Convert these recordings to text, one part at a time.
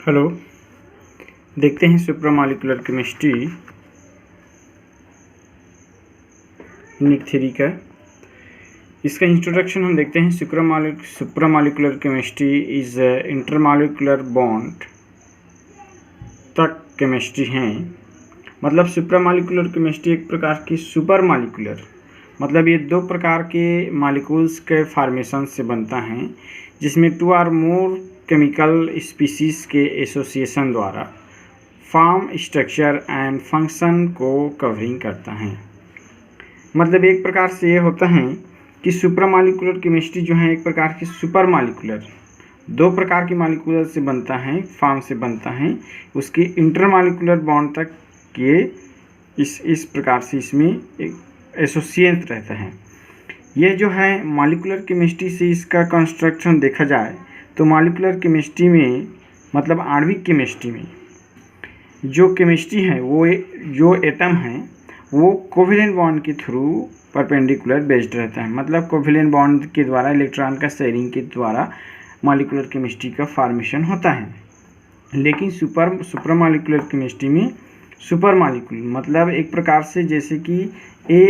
Hello, देखते हैं सुप्रामॉलिक्यूलर chemistry unit 3 का। इसका इंट्रोडक्शन हम देखते हैं। सुप्रामॉलिक्यूलर केमिस्ट्री इज इंटरमॉलिक्यूलर बॉन्ड तक केमिस्ट्री हैं। मतलब सुप्रामॉलिक्यूलर केमिस्ट्री एक प्रकार की सुपर मॉलिक्यूलर, मतलब ये दो प्रकार के मॉलिक्यूल्स के फॉर्मेशन से बनता है, जिसमें 2 और मोर केमिकल स्पीसीज के एसोसिएशन द्वारा फॉर्म, स्ट्रक्चर एंड फंक्शन को कवरिंग करता है। मतलब एक प्रकार से ये होता है कि सुप्रामॉलिक्यूलर केमिस्ट्री जो है एक प्रकार की सुपर मॉलिक्यूलर, 2 प्रकार की मॉलिक्यूलर से बनता है, फॉर्म से बनता है, उसके इंटरमॉलिक्यूलर बॉन्ड तक के इस प्रकार से इसमें एक एसोसिएट रहता है। ये जो है मॉलिक्यूलर केमिस्ट्री से इसका कंस्ट्रक्शन देखा जाए तो मॉलिक्यूलर केमिस्ट्री में मतलब आणविक केमिस्ट्री में जो केमिस्ट्री है वो जो एटम है वो कोवेलेंट बॉन्ड के थ्रू परपेंडिकुलर बेस्ड रहता है। मतलब कोवेलेंट बॉन्ड के द्वारा इलेक्ट्रॉन का शेयरिंग के द्वारा मॉलिक्यूलर केमिस्ट्री का फॉर्मेशन होता है। लेकिन सुपरमॉलिक्यूलर केमिस्ट्री में सुपर मॉलिक्यूल मतलब एक प्रकार से जैसे कि A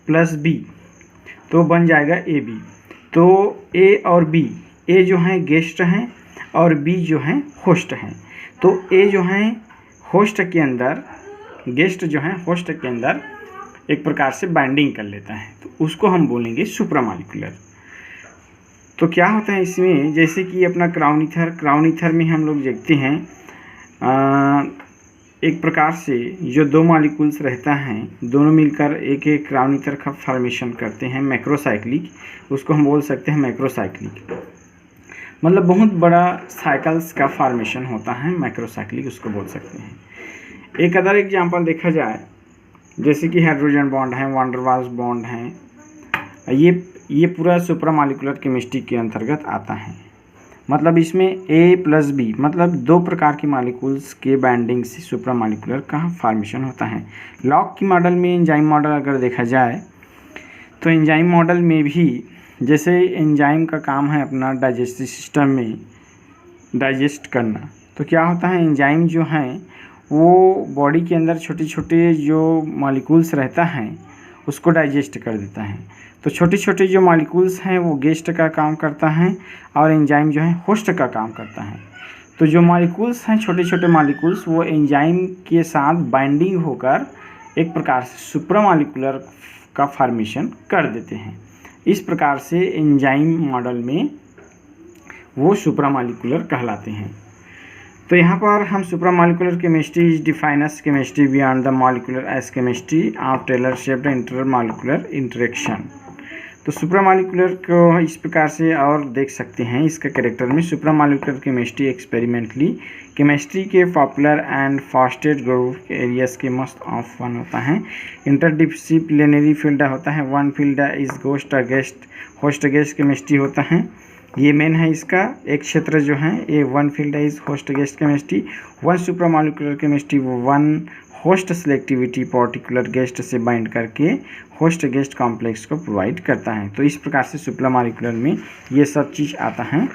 + B तो बन जाएगा AB। तो A और B, A जो है गेस्ट हैं और B जो है होस्ट हैं। तो A जो है होस्ट के अंदर, गेस्ट जो है होस्ट के अंदर एक प्रकार से बाइंडिंग कर लेता है, तो उसको हम बोलेंगे सुप्रामॉलिक्यूलर। तो क्या होता है इसमें, जैसे कि अपना क्राउन ईथर में हम लोग देखते हैं एक प्रकार से जो 2 मॉलिक्यूल्स रहता है, दोनों मिलकर एक क्राउन ईथर का फॉर्मेशन करते हैं मैक्रोसाइक्लिक, उसको हम बोल सकते हैं मैक्रोसाइक्लिक। मतलब बहुत बड़ा साइकिल्स का फॉर्मेशन होता है, मैक्रोसाइक्लिक उसको बोल सकते हैं। एक अदर एग्जांपल देखा जाए जैसे कि हाइड्रोजन बॉन्ड है, वान डेर वाल्स बॉन्ड है, ये पूरा सुप्रामॉलिक्यूलर केमिस्ट्री के अंतर्गत आता है। मतलब इसमें A + B मतलब 2 प्रकार की मॉलिक्यूल्स के बाइंडिंग से सुप्रामॉलिक्यूलर का फॉर्मेशन होता है। लॉक की मॉडल में एंजाइम मॉडल अगर देखा जाए तो एंजाइम मॉडल में भी जैसे एंजाइम का काम है अपना डाइजेस्टिव सिस्टम में डाइजेस्ट करना, तो क्या होता है एंजाइम जो है वो बॉडी के अंदर छोटे छोटे जो मॉलिक्यूल्स रहता है उसको डाइजेस्ट कर देता है। तो छोटे छोटे जो मॉलिक्यूल्स हैं वो गेस्ट का काम करता है और एंजाइम जो है होस्ट का काम करता है। तो जो मॉलिक्यूल्स हैं छोटे छोटे मॉलिक्यूल्स वो एंजाइम के साथ बाइंडिंग होकर एक प्रकार से सुप्रामॉलिक्यूलर का फॉर्मेशन कर देते हैं। इस प्रकार से एंजाइम मॉडल में वो सुप्रामॉलिक्यूलर कहलाते हैं। तो यहाँ पर हम supramolecular chemistry is define as chemistry beyond the molecular as chemistry of tailor shaped intermolecular interaction. तो सुप्रामॉलिक्यूलर को इस प्रकार से और देख सकते हैं इसका कैरेक्टर में। सुप्रामॉलिक्यूलर केमिस्ट्री एक्सपेरिमेंटली केमिस्ट्री के popular and fastest growth areas के मस्ट ऑफ वन होता है। इंटरडिसिप्लिनरी फील्ड होता है। One field is host guest chemistry होता है, ये मेन है इसका एक क्षेत्र जो है ये। One field is host guest chemistry. One supramolecular chemistry one host selectivity particular guest से बाइंड करके होस्ट गेस्ट कॉम्प्लेक्स को प्रोवाइड करता है। तो इस प्रकार से सुप्रामॉलिक्यूलर में ये सब चीज़ आता है।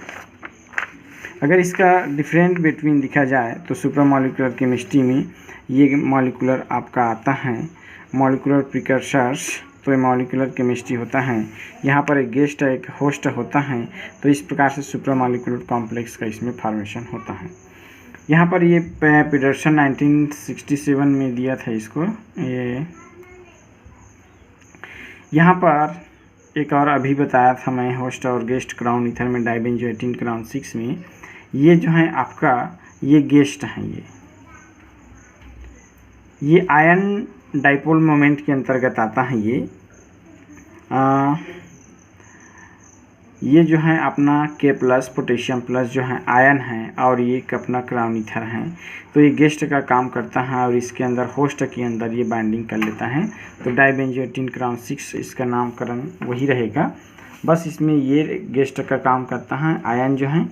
अगर इसका डिफरेंट बिटवीन दिखा जाए तो सुप्रामॉलिक्यूलर केमिस्ट्री में ये मॉलिक्यूलर आपका आता है मॉलिक्यूलर प्रिकर्सर्स। तो ये मॉलिक्यूलर केमिस्ट्री होता है, यहाँ पर एक गेस्ट एक होस्ट होता है। तो इस प्रकार से सुप्रामॉलिक्यूलर कॉम्प्लेक्स का इसमें फॉर्मेशन होता है। यहाँ पर ये पीटरसन 1967 में दिया था इसको। ये यहाँ पर एक और अभी बताया था मैं होस्ट और गेस्ट क्राउन ईथर में डाइबेंजोएटिन क्राउन 6 में ये जो है आपका ये गेस्ट हैं। ये आयन डाइपोल मोमेंट के अंतर्गत आता है। ये जो है अपना K+ पोटेशियम प्लस जो है आयन है और ये अपना क्राउन ईथर है। तो ये गेस्ट का काम करता है और इसके अंदर होस्ट के अंदर ये बाइंडिंग कर लेता है। तो डाइबेंजोएटिन क्राउन 6 इसका नामकरण वही रहेगा, बस इसमें ये गेस्ट का काम करता है आयन जो है,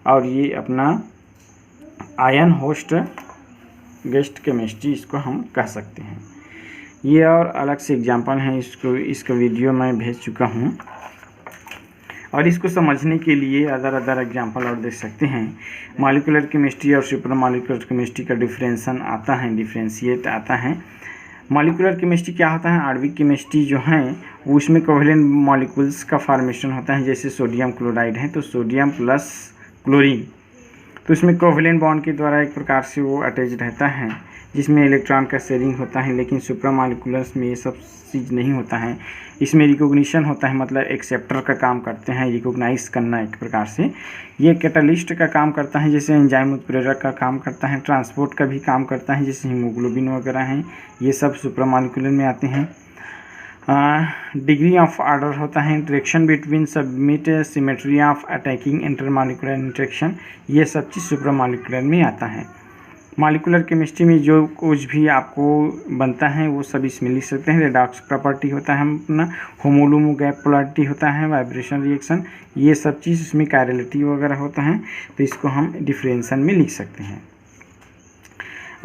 और ये अपना आयन होस्ट गेस्ट केमिस्ट्री इसको हम कह सकते हैं। ये और अलग से एग्जांपल हैं, इसका वीडियो मैं भेज चुका हूँ, और इसको समझने के लिए अदर एग्जांपल और देख सकते हैं। मॉलिक्यूलर केमिस्ट्री और सुपर मॉलिक्यूलर केमिस्ट्री का डिफरेंशिएट आता है। मॉलिक्यूलर केमिस्ट्री क्या होता है, आणविक केमिस्ट्री जो है वो उसमें कोवेलेंट मॉलिक्यूल्स का फॉर्मेशन होता है। जैसे सोडियम क्लोराइड है तो सोडियम प्लस क्लोरीन, तो इसमें कोवेलेंट बॉन्ड के द्वारा एक प्रकार से वो अटैच रहता है, जिसमें इलेक्ट्रॉन का शेयरिंग होता है। लेकिन सुप्रामॉलिक्यूलर्स में ये सब चीज़ नहीं होता है। इसमें रिकॉग्निशन होता है, मतलब एक्सेप्टर का काम करते हैं, रिकॉग्नाइज करना एक प्रकार से। ये कैटलिस्ट का काम करता है, जैसे एंजाइम उत्प्रेरक का काम करता है। ट्रांसपोर्ट का भी काम करता है, जैसे हीमोग्लोबिन वगैरह हैं, ये सब सुप्रामॉलिक्यूलर में आते हैं। डिग्री ऑफ ऑर्डर होता है, interaction between submit, symmetry of attacking, intermolecular interaction, ये सब चीज़ सुप्रामॉलिक्यूलर में आता है। मॉलिक्यूलर केमिस्ट्री में जो कुछ भी आपको बनता है वो सब इसमें लिख सकते हैं। रेडॉक्स प्रॉपर्टी होता है अपना, होमोलुमो गैप पोलैरिटी होता है, वाइब्रेशन रिएक्शन, ये सब चीज़ इसमें कायरलिटी वगैरह होता है, तो इसको हम डिफरेंशियल में लिख सकते हैं।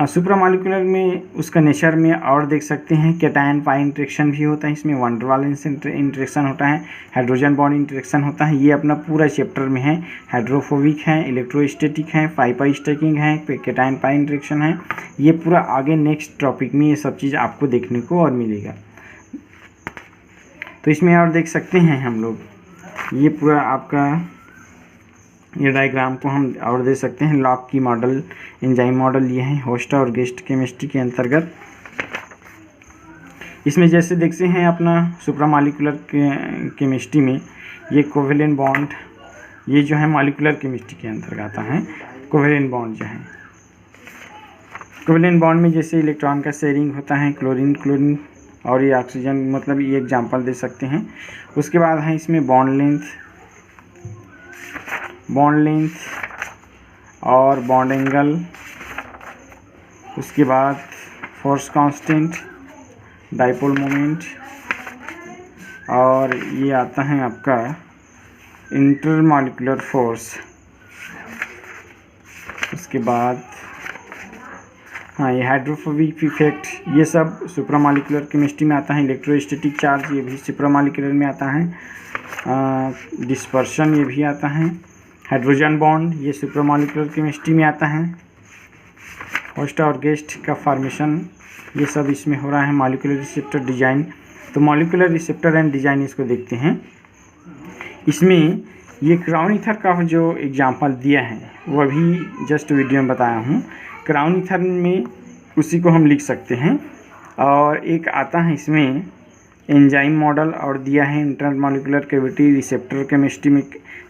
सुप्रामॉलिक्यूलर में उसका नेचर में और देख सकते हैं, कैटायन पाई इंटरेक्शन भी होता है, इसमें वन डर वालेंस इंटरेक्शन होता है, हाइड्रोजन बॉन्ड इंटरेक्शन होता है। ये अपना पूरा चैप्टर में है। हाइड्रोफोबिक है, इलेक्ट्रोस्टैटिक है, पाई स्टैकिंग है, कैटायन पाई इंटरेक्शन है। ये पूरा आगे नेक्स्ट टॉपिक में ये सब चीज़ आपको देखने को और मिलेगा। तो इसमें और देख सकते हैं हम लोग, ये पूरा आपका ये डायग्राम को हम और दे सकते हैं। लॉक की मॉडल, एंजाइम मॉडल ये है होस्ट और गेस्ट केमिस्ट्री के अंतर्गत। इसमें जैसे देखते हैं अपना सुप्रामॉलिक्यूलर केमिस्ट्री में ये कोवेलेंट बॉन्ड, ये जो है मॉलिक्यूलर केमिस्ट्री के अंतर्गत आता है। कोवेलेंट बॉन्ड जो है, कोवेलेंट बॉन्ड में जैसे इलेक्ट्रॉन का शेयरिंग होता है, क्लोरीन और ये ऑक्सीजन, मतलब ये एग्जाम्पल दे सकते हैं। उसके बाद है इसमें बॉन्ड लेंथ और बॉन्ड एंगल, उसके बाद फोर्स कांस्टेंट, डाइपोल मोमेंट, और ये आता है आपका इंटरमॉलिक्यूलर फोर्स। उसके बाद ये हाइड्रोफोबिक इफेक्ट, ये सब सुप्रामॉलिक्यूलर केमिस्ट्री में आता है। इलेक्ट्रोस्टैटिक चार्ज, ये भी सुप्रामॉलिक्यूलर में आता है। डिस्पर्शन, ये भी आता है। हाइड्रोजन बॉन्ड, ये सुप्रामॉलिक्यूलर केमिस्ट्री में आता है। होस्ट और गेस्ट का फॉर्मेशन, ये सब इसमें हो रहा है। मॉलिक्यूलर रिसेप्टर डिजाइन, तो मॉलिक्यूलर रिसेप्टर एंड डिजाइन इसको देखते हैं। इसमें ये क्राउन ईथर का जो एग्जांपल दिया है वो अभी जस्ट वीडियो में बताया हूँ। क्राउन ईथर में उसी को हम लिख सकते हैं। और एक आता है इसमें एंजाइम मॉडल और दिया है इंटरमॉलिक्यूलर कैविटी रिसेप्टर केमिस्ट्री में।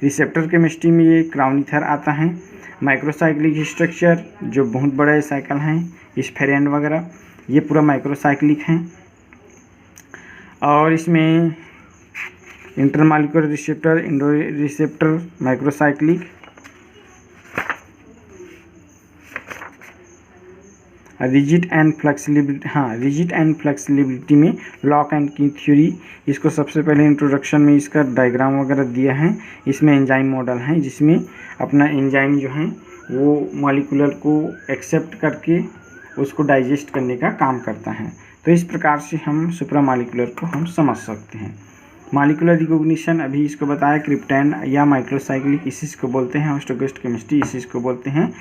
रिसेप्टर केमिस्ट्री में ये क्राउन ईथर आता है। माइक्रोसाइक्लिक स्ट्रक्चर, जो बहुत बड़े साइकिल हैं, स्फेरेंड वगैरह, ये पूरा माइक्रोसाइक्लिक है। और इसमें intermolecular receptor, endo receptor, macrocyclic. Rigid and flexibility, rigid and flexibility में लॉक एंड की थ्योरी, इसको सबसे पहले इंट्रोडक्शन में इसका डायग्राम वगैरह दिया है। इसमें एंजाइम मॉडल है, जिसमें अपना एंजाइम जो है वो मॉलिक्यूलर को एक्सेप्ट करके उसको डाइजेस्ट करने का काम करता है। तो इस प्रकार से हम सुप्रामॉलिक्यूलर को हम समझ सकते हैं। मॉलिक्यूलर रिकॉग्निशन अभी इसको बताया, क्रिप्टैन या माइक्रोसाइक्लिक इसी को बोलते हैं। होस्ट गेस्ट केमिस्ट्री इसी को बोलते हैं।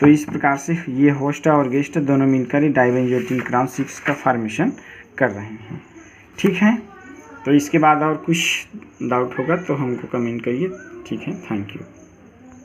तो इस प्रकार से ये होस्ट और गेस्ट दोनों मिलकर डाइबेंजोटिन क्राउन 6 का फॉर्मेशन कर रहे हैं। ठीक है, तो इसके बाद और कुछ डाउट होगा तो हमको कमेंट करिए। ठीक है, थैंक यू।